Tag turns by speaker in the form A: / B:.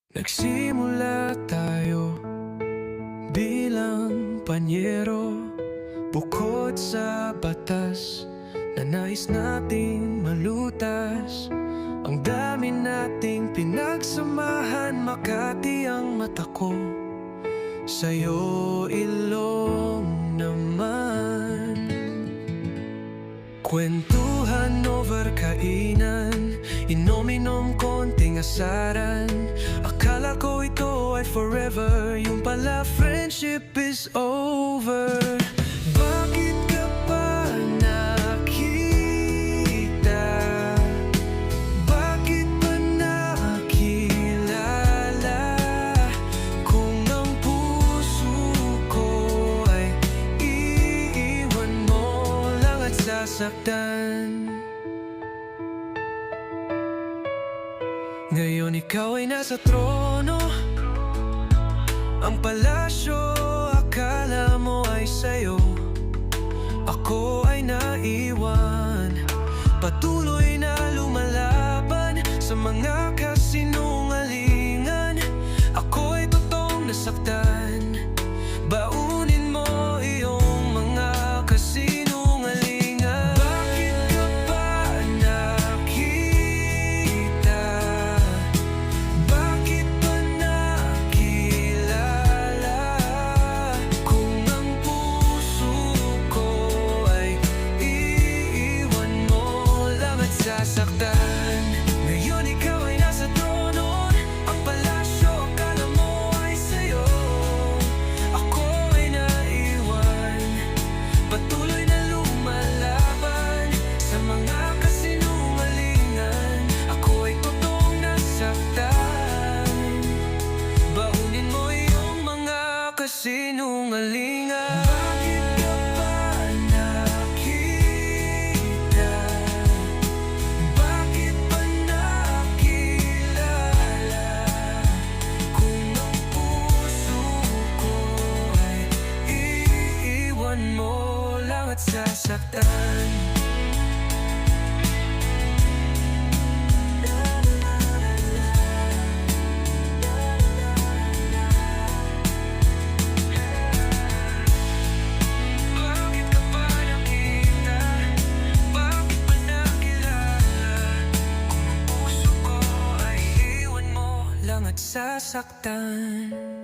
A: Nagsimula tayo bilang panyero, bukod sa batas na nais nating malutas. Ang dami nating pinagsamahan, Makati ang mata ko, sa'yo ilong naman. Kwentuhan over kainan, inom-inom konting asaran. Akala ko ito ay forever, yung pala friendship is over. Bakit ka pa nakita? Bakit pa nakilala? Kung ang puso ko ay iiwan mo lang at sasaktan. Ngayon ikaw ay nasa trono, ang palasyo akala mo ay sa'yo. Ako ay naiwan, patuloy na lumalaban sa mga kasinungalingan. Ako ay totoong nasaktan, baunin mo iyong mga kasinungalingan. Bakit ka pa nakita? Bakit pa nakilala? Kung ang puso ko ay iiwan mo lang at sasaktan. Ngayon ikaw ay nasa trono, ang palasyo akala mo ay sa'yo. Ako ay naiwan, patuloy na lumalaban sa mga kasinungalingan. Ako ay totoong nasaktan, baunin mo iyong mga kasinungalingan. Bakit ka pa nakita? Bakit pa nakilala? Kung ang puso ko ay iiwan mo lang at sasaktan. Bakit ka pa nakita? Bakit pa nakilala? Kung ang puso ko ay iwan mo lang at sasaktan.